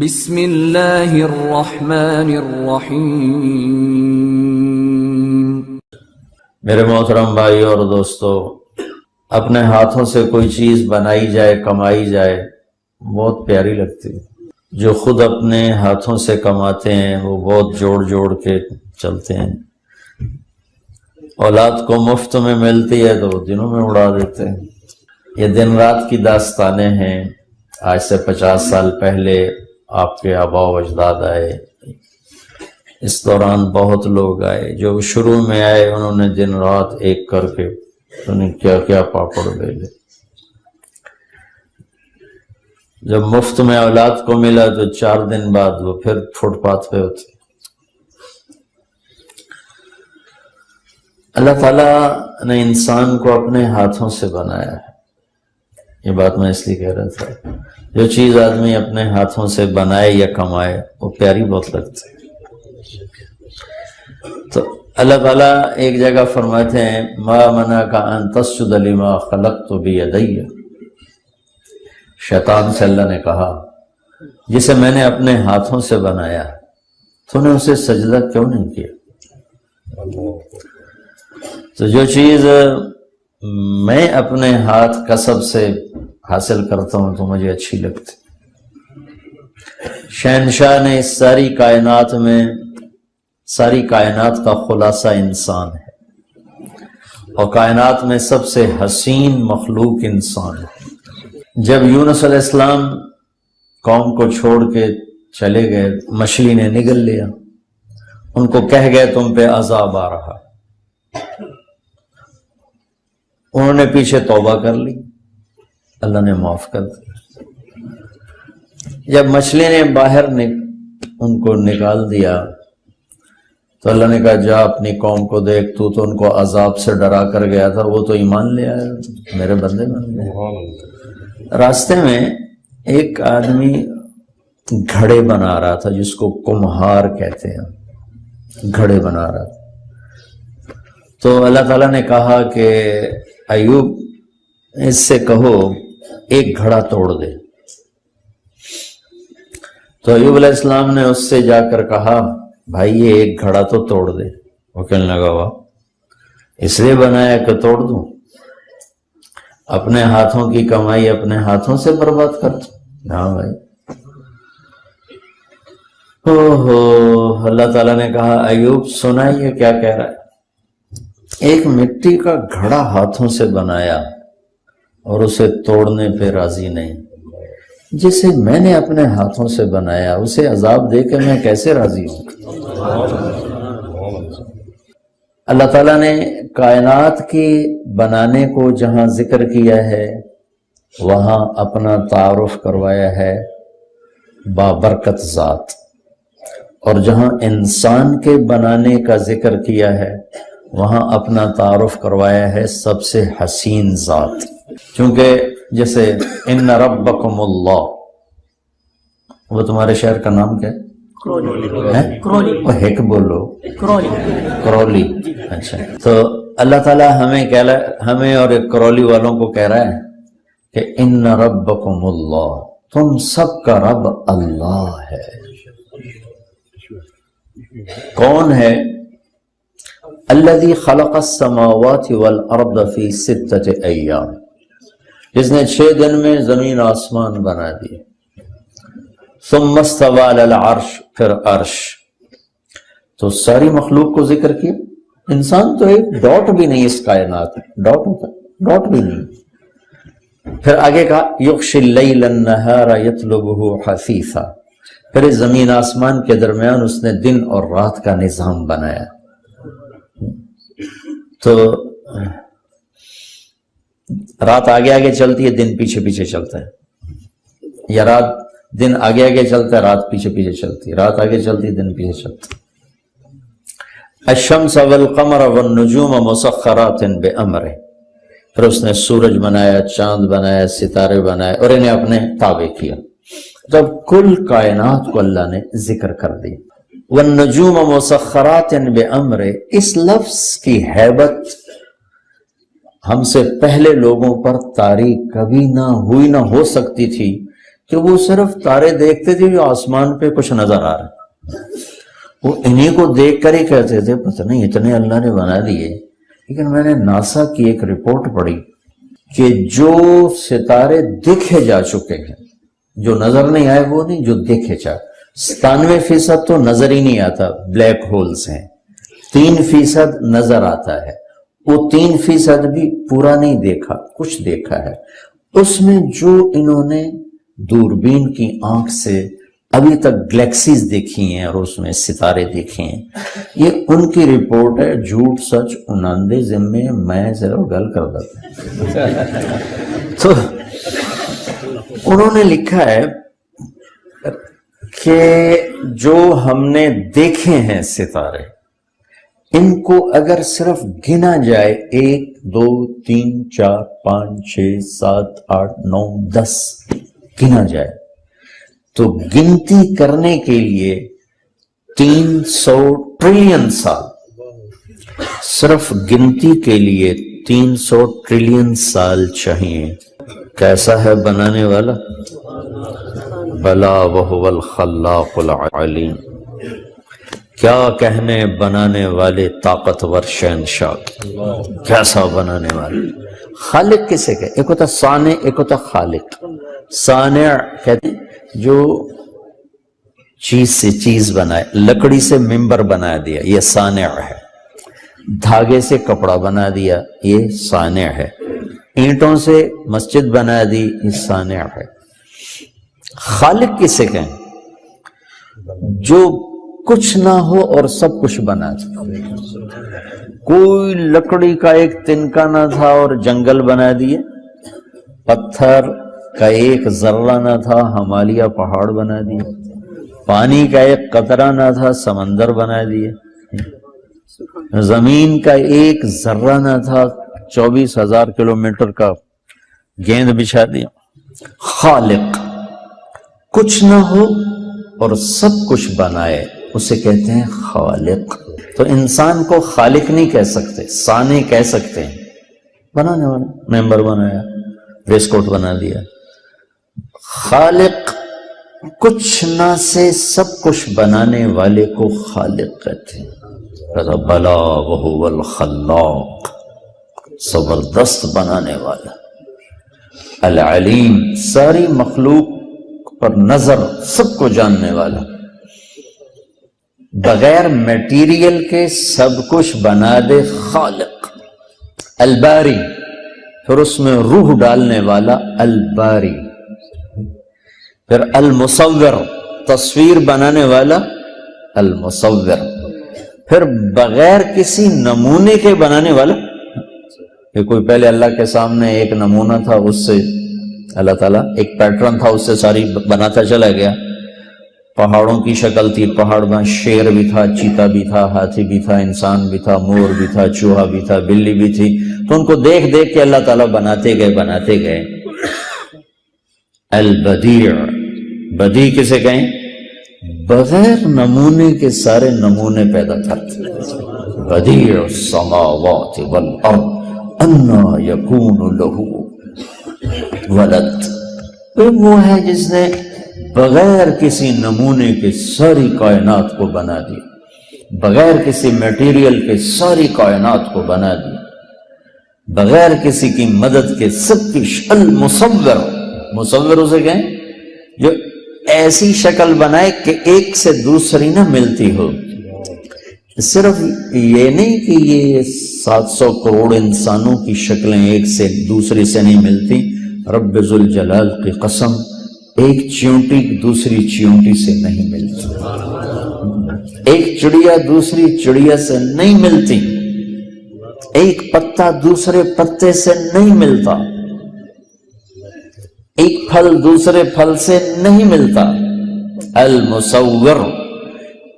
بسم اللہ الرحمن الرحیم۔ میرے محترم بھائی اور دوستو، اپنے ہاتھوں سے کوئی چیز بنائی جائے، کمائی جائے، بہت پیاری لگتی ہے۔ جو خود اپنے ہاتھوں سے کماتے ہیں وہ بہت جوڑ جوڑ کے چلتے ہیں۔ اولاد کو مفت میں ملتی ہے تو دنوں میں اڑا دیتے ہیں۔ یہ دن رات کی داستانیں ہیں۔ آج سے 50 سال پہلے آپ کے آباء و اجداد آئے، اس دوران بہت لوگ آئے۔ جو شروع میں آئے انہوں نے دن رات ایک کر کے انہیں کیا کیا پاپڑ بیلے۔ جب مفت میں اولاد کو ملا تو 4 دن بعد وہ پھر فٹ پاتھ پہ ہوتے۔ اللہ تعالیٰ نے انسان کو اپنے ہاتھوں سے بنایا ہے۔ یہ بات میں اس لیے کہہ رہا تھا، جو چیز آدمی اپنے ہاتھوں سے بنائے یا کمائے وہ پیاری بہت لگتی ہے۔ تو اللہ تعالیٰ ایک جگہ فرماتے ہیں ما منعک ان تسجد لما خلقت بیدی۔ شیطان سے اللہ نے کہا جسے میں نے اپنے ہاتھوں سے بنایا تو نے اسے سجدہ کیوں نہیں کیا؟ تو جو چیز میں اپنے ہاتھ کسب سے حاصل کرتا ہوں تو مجھے اچھی لگتی۔ شہنشاہ نے اس ساری کائنات کا خلاصہ انسان ہے، اور کائنات میں سب سے حسین مخلوق انسان ہے۔ جب یونس علیہ السلام قوم کو چھوڑ کے چلے گئے، مچھلی نے نگل لیا، ان کو کہہ گئے تم پہ عذاب آ رہا۔ انہوں نے پیچھے توبہ کر لی، اللہ نے معاف کر دیا۔ جب مچھلی نے باہر ان کو نکال دیا تو اللہ نے کہا جا اپنی قوم کو دیکھ، تو ان کو عذاب سے ڈرا کر گیا تھا، وہ تو ایمان لے آیا، میرے بندے بن گئے۔ راستے میں ایک آدمی گھڑے بنا رہا تھا، جس کو کمہار کہتے ہیں، گھڑے بنا رہا تھا۔ تو اللہ تعالیٰ نے کہا کہ ایوب اس سے کہو ایک گھڑا توڑ دے۔ تو ایوب علیہ السلام نے اس سے جا کر کہا بھائی یہ ایک گھڑا تو توڑ دے۔ وہ کہنے لگا واہ، اس لیے بنایا کہ توڑ دوں؟ اپنے ہاتھوں کی کمائی اپنے ہاتھوں سے برباد کر دوں؟ ہاں بھائی۔ اللہ تعالیٰ نے کہا ایوب سنائیے کیا کہہ رہا ہے۔ ایک مٹی کا گھڑا ہاتھوں سے بنایا اور اسے توڑنے پہ راضی نہیں، جسے میں نے اپنے ہاتھوں سے بنایا اسے عذاب دے کے میں کیسے راضی ہوں؟ اللہ تعالیٰ نے کائنات کی بنانے کو جہاں ذکر کیا ہے وہاں اپنا تعارف کروایا ہے بابرکت ذات، اور جہاں انسان کے بنانے کا ذکر کیا ہے وہاں اپنا تعارف کروایا ہے سب سے حسین ذات۔ چونکہ جیسے ان ربکم اللہ، وہ تمہارے شہر کا نام کیا ہے؟ ہیک بولو، کرولی۔ اچھا، تو اللہ تعالیٰ ہمیں اور کرولی والوں کو کہہ رہا ہے کہ ان ربکم اللہ، تم سب کا رب اللہ ہے۔ کون ہے؟ الذی خلق السماوات والارض فی 6 ایام، جس نے 6 دن میں زمین آسمان بنا دی۔ ثم استوى علی العرش، پھر عرش۔ تو ساری مخلوق کو ذکر کیا۔ انسان تو ایک ڈاٹ بھی نہیں اس کائنات میں، ڈاٹ بھی نہیں۔ پھر آگے کہا یغشی اللیل النہار یطلبہ حثیثا، پھر اس زمین آسمان کے درمیان اس نے دن اور رات کا نظام بنایا۔ تو رات آگے آگے چلتی ہے، دن پیچھے پیچھے چلتا ہے، یا دن آگے آگے چلتا ہے، رات پیچھے پیچھے چلتی ہے، رات آگے چلتی ہے، دن پیچھے چلتا ہے۔ الشمس والقمر والنجوم مسخرات بامرہ، پھر اس نے سورج بنایا، چاند بنایا، ستارے بنائے اور انہیں اپنے تابع کیا۔ جب کل کائنات کو اللہ نے ذکر کر دی۔ والنجوم مسخرات بامرہ، اس لفظ کی ہیبت ہم سے پہلے لوگوں پر طاری کبھی نہ ہوئی نہ ہو سکتی تھی کہ وہ صرف تارے دیکھتے تھے جو آسمان پہ کچھ نظر آ رہا، وہ انہیں کو دیکھ کر ہی کہتے تھے پتہ نہیں اتنے اللہ نے بنا دیے۔ لیکن میں نے ناسا کی ایک رپورٹ پڑھی کہ جو ستارے دیکھے جا چکے ہیں، جو نظر نہیں آئے وہ نہیں، جو دیکھے جا، 97% تو نظر ہی نہیں آتا، بلیک ہولز ہیں، 3% نظر آتا ہے، وہ 3% بھی پورا نہیں دیکھا، کچھ دیکھا ہے۔ اس میں جو انہوں نے دوربین کی آنکھ سے ابھی تک گلیکسیز دیکھی ہیں اور اس میں ستارے دیکھے ہیں، یہ ان کی رپورٹ ہے، جھوٹ سچ 99 ذمے، میں صرف گل کر دیتا ہوں۔ تو انہوں نے لکھا ہے کہ جو ہم نے دیکھے ہیں ستارے، ان کو اگر صرف گنا جائے 1 2 3 4 5 6 7 8 9 10 گنا جائے تو گنتی کرنے کے لیے 300 ٹریلین سال، صرف گنتی کے لیے 300 ٹریلین سال چاہیے۔ کیسا ہے بنانے والا؟ بلا وہو الخلاق العلیم۔ کیا کہنے بنانے والے طاقتور شہنشاہ، کیسا بنانے والے۔ خالق کسے کہ ایک ہوتا صانع، ایک ہوتا خالق۔ صانع کہتے ہیں جو چیز سے چیز بنائے، لکڑی سے ممبر بنا دیا، یہ صانع ہے۔ دھاگے سے کپڑا بنا دیا، یہ صانع ہے۔ اینٹوں سے مسجد بنا دی، یہ صانع ہے۔ خالق کسے کہیں؟ جو کچھ نہ ہو اور سب کچھ بنا دے۔ کوئی لکڑی کا ایک تنکا نہ تھا اور جنگل بنا دیے، پتھر کا ایک ذرہ نہ تھا، ہمالیہ پہاڑ بنا دیے، پانی کا ایک قطرہ نہ تھا، سمندر بنا دیے، زمین کا ایک ذرہ نہ تھا، 24,000 کلومیٹر کا گیند بچھا دیا۔ خالق، کچھ نہ ہو اور سب کچھ بنائے، اسے کہتے ہیں خالق۔ تو انسان کو خالق نہیں کہہ سکتے، صانع کہہ سکتے ہیں۔ بنانے والا، ممبر بنایا، ویسٹ کوٹ بنا دیا۔ خالق، کچھ نہ سے سب کچھ بنانے والے کو خالق کہتے ہیں۔ بلا وہو الخلاق، زبردست بنانے والا۔ العلیم، ساری مخلوق پر نظر، سب کو جاننے والا۔ بغیر میٹیریل کے سب کچھ بنا دے، خالق۔ الباری، پھر اس میں روح ڈالنے والا، الباری۔ پھر المصور، تصویر بنانے والا، المصور۔ پھر بغیر کسی نمونے کے بنانے والا، کہ کوئی پہلے اللہ کے سامنے ایک نمونہ تھا، اس سے اللہ تعالیٰ ایک پیٹرن تھا، اس سے ساری بناتا چلا گیا۔ پہاڑوں کی شکل تھی، پہاڑ میں شیر بھی تھا، چیتا بھی تھا، ہاتھی بھی تھا، انسان بھی تھا، مور بھی تھا، چوہا بھی تھا، بلی بھی تھی۔ تو ان کو دیکھ دیکھ کے اللہ تعالیٰ بناتے گئے۔ البدیع، بدیع کسے کہیں؟ بغیر نمونے کے سارے نمونے پیدا کرتے۔ بدیع السماوات والارض انا یکون لہ ولد، وہ ہے جس نے بغیر کسی نمونے کے ساری کائنات کو بنا دیا، بغیر کسی میٹیریل کے ساری کائنات کو بنا دیا، بغیر کسی کی مدد کے سب کی المصور، مصور اسے کہیں جو ایسی شکل بنائے کہ ایک سے دوسری نہ ملتی ہو۔ صرف یہ نہیں کہ یہ 700 کروڑ انسانوں کی شکلیں ایک سے دوسری سے نہیں ملتی، رب ذوالجلال کی قسم، ایک چیونٹی دوسری چیونٹی سے نہیں ملتی، ایک چڑیا دوسری چڑیا سے نہیں ملتی، ایک پتا دوسرے پتے سے نہیں ملتا، ایک پھل دوسرے پھل سے نہیں ملتا۔ المصور،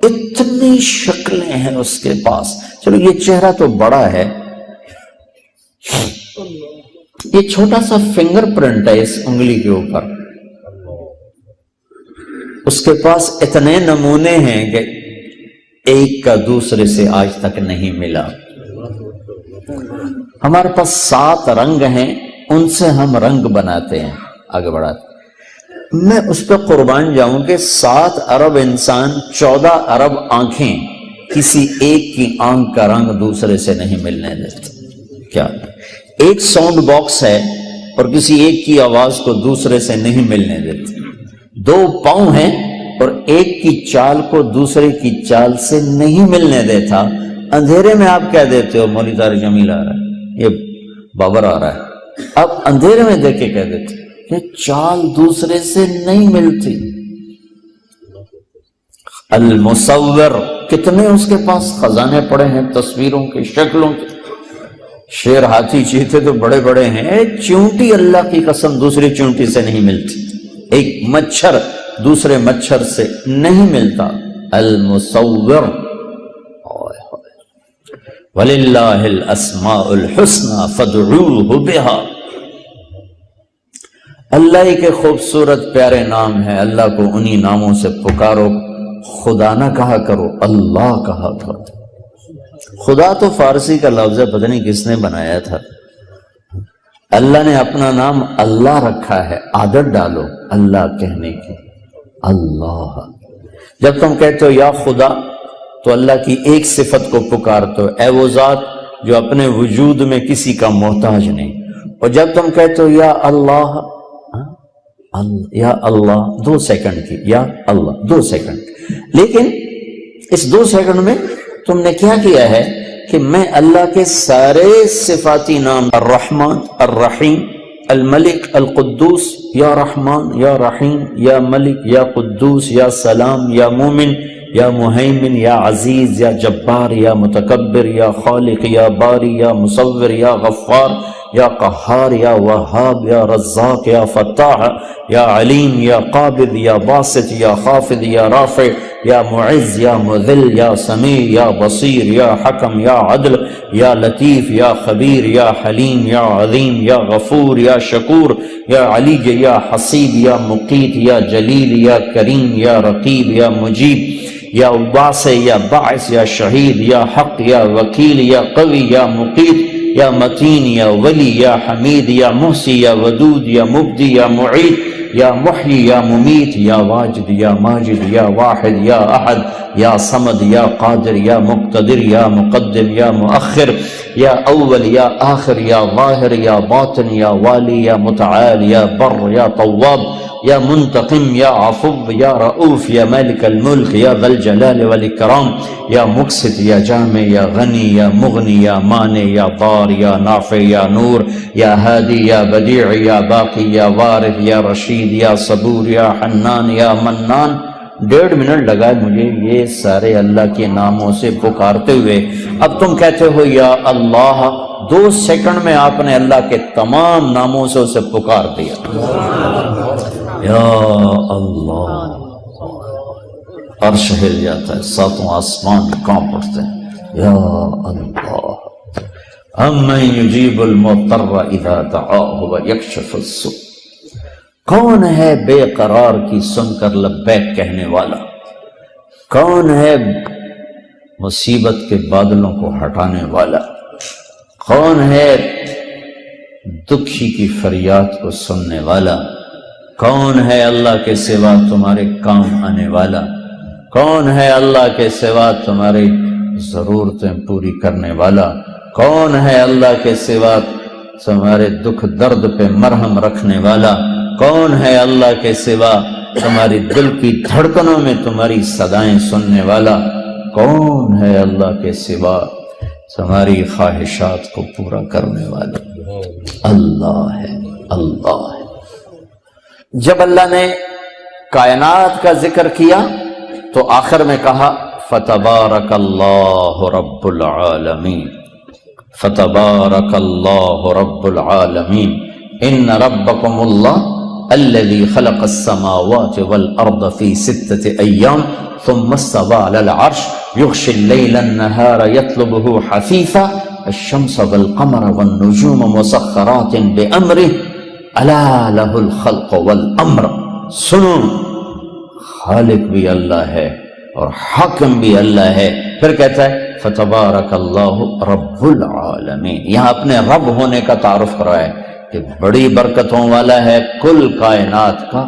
اتنی شکلیں ہیں اس کے پاس۔ چلو یہ چہرہ تو بڑا ہے، یہ چھوٹا سا فنگر پرنٹ ہے اس انگلی کے اوپر، اس کے پاس اتنے نمونے ہیں کہ ایک کا دوسرے سے آج تک نہیں ملا۔ ہمارے پاس 7 رنگ ہیں، ان سے ہم رنگ بناتے ہیں، آگے بڑھاتے ہیں۔ میں اس پہ قربان جاؤں کہ 7 ارب انسان 14 ارب آنکھیں کسی ایک کی آنکھ کا رنگ دوسرے سے نہیں ملنے دیتے. کیا ایک ساؤنڈ باکس ہے اور کسی ایک کی آواز کو دوسرے سے نہیں ملنے دیتے. 2 پاؤں ہیں اور ایک کی چال کو دوسرے کی چال سے نہیں ملنے دیتا. اندھیرے میں آپ کہہ دیتے ہو مولوی طارق جمیل آ رہا ہے، یہ بابر آ رہا ہے، آپ اندھیرے میں دیکھ کے کہہ دیتے کہ چال دوسرے سے نہیں ملتی. المصور، کتنے اس کے پاس خزانے پڑے ہیں تصویروں کے، شکلوں کے. شیر، ہاتھی، چیتے تو بڑے بڑے ہیں، ایک چونٹی اللہ کی قسم دوسری چونٹی سے نہیں ملتی. ایک مچھر دوسرے مچھر سے نہیں ملتا. المصور. وَلِلَّهِ الْأَسْمَاءُ الْحُسْنَى فَادْعُوهُ بِهَا. اللہ ہی کے خوبصورت پیارے نام ہیں، اللہ کو انہی ناموں سے پکارو. خدا نہ کہا کرو، اللہ کہا کرو. خدا تو فارسی کا لفظ ہے، پتہ نہیں کس نے بنایا تھا. اللہ نے اپنا نام اللہ رکھا ہے، عادت ڈالو اللہ کہنے کی. اللہ. جب تم کہتے ہو یا خدا تو اللہ کی ایک صفت کو پکارتے ہو، اے وہ ذات جو اپنے وجود میں کسی کا محتاج نہیں. اور جب تم کہتے ہو یا اللہ، یا اللہ 2 سیکنڈ کی، یا اللہ 2 سیکنڈ، لیکن اس 2 سیکنڈ میں تم نے کیا کیا ہے کہ میں اللہ کے سارے صفاتی نام، الرحمن، الرحیم، الملک، القدوس، یا رحمان، یا رحیم، یا ملک، یا قدوس، یا سلام، یا مومن، یا مہیمن، یا عزیز، یا جبار، یا متکبر، یا خالق، یا باری، یا مصور، یا غفار، یا قہار، یا وہاب، یا رزاق، یا فتاح، یا علیم، یا قابض، یا باسط، یا خافض، یا رافع، یا معز، یا مذل، یا سمیع، یا بصیر، یا حکم، یا عدل، یا لطیف، یا خبیر، یا حلیم، یا عظیم، یا غفور، یا شکور، یا علی، یا حسیب، یا مقیت، یا جلیل، یا کریم، یا رقیب، یا مجیب، یا واسع، یا باعث، یا شہید، یا حق، یا وکیل، یا قوی، یا مقیت، یا متین، یا ولی، یا حمید، یا محسی، یا ودود، یا مبدی، یا معید، یا محیی، یا ممیت، یا واجد، یا ماجد، یا واحد، یا احد، یا صمد، یا قادر، یا مقتدر، یا مقدم، یا مؤخر، یا اول، یا آخر، یا ظاہر، یا باطن، یا والی، یا متعال، یا بر، یا طواب، یا منتقم، یا عفو، یا رؤوف، یا مالک الملک، یا ذی الجلال والاکرام، یا مقسط، یا جامع، یا غنی، یا مغنی، یا مانع، یا ضار، یا نافع، یا نور، یا ہادی، یا بدیع، یا باقی، یا وارث، یا رشید، یا صبور، یا حنان، یا منان. 1.5 منٹ لگا مجھے یہ سارے اللہ کے ناموں سے پکارتے ہوئے. اب تم کہتے ہو یا اللہ، 2 سیکنڈ میں آپ نے اللہ کے تمام ناموں سے اسے پکار دیا. یا اللہ، عرش ہل جاتا ہے، 7 آسمان کانپ اٹھتے ہیں. یا اللہ، امن یجیب المضطر اذا دعاہ ویکشف السوء. کون ہے بے قرار کی سن کر لبیک کہنے والا؟ کون ہے مصیبت کے بادلوں کو ہٹانے والا؟ کون ہے دکھی کی فریاد کو سننے والا؟ کون ہے اللہ کے سوا تمہارے کام آنے والا؟ کون ہے اللہ کے سوا تمہاری ضرورتیں پوری کرنے والا؟ کون ہے اللہ کے سوا تمہارے دکھ درد پہ مرہم رکھنے والا؟ کون ہے اللہ کے سوا تمہاری دل کی دھڑکنوں میں تمہاری صدائیں سننے والا؟ کون ہے اللہ کے سوا تمہاری خواہشات کو پورا کرنے والا؟ اللہ ہے، اللہ ہے. جب اللہ نے کائنات کا ذکر کیا تو آخر میں کہا فتبارک اللہ رب العالمین، فتبارک اللہ رب العالمین. ان ربکم اللہ الذي خلق السماوات والأرض في 6 أيام ثم استوى على العرش يغشي الليل النهار يطلبه حثيثا الشمس والقمر والنجوم مسخرات بأمره ألا له الخلق والأمر. سنو، خالق بھی اللہ ہے اور حاکم بھی اللہ ہے. پھر کہتا ہے فتبارک اللہ رب العالمین. یہاں اپنے رب ہونے کا تعارف کرائے کہ بڑی برکتوں والا ہے، کل کائنات کا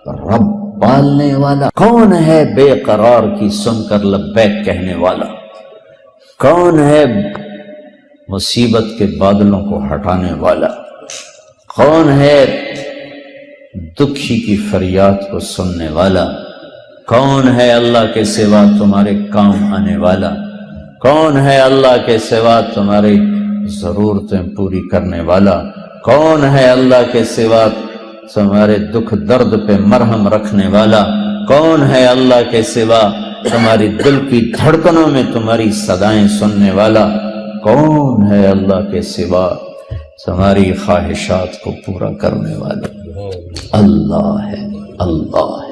رب پالنے والا؟ کون ہے بے قرار کی سن کر لبیک کہنے والا؟ کون ہے مصیبت کے بادلوں کو ہٹانے والا؟ کون ہے دکھی کی فریاد کو سننے والا؟ کون ہے اللہ کے سوا تمہارے کام آنے والا؟ کون ہے اللہ کے سوا تمہاری ضرورتیں پوری کرنے والا؟ کون ہے اللہ کے سوا تمہارے دکھ درد پہ مرہم رکھنے والا؟ کون ہے اللہ کے سوا تمہاری دل کی دھڑکنوں میں تمہاری صدائیں سننے والا؟ کون ہے اللہ کے سوا تمہاری خواہشات کو پورا کرنے والا؟ اللہ ہے، اللہ ہے۔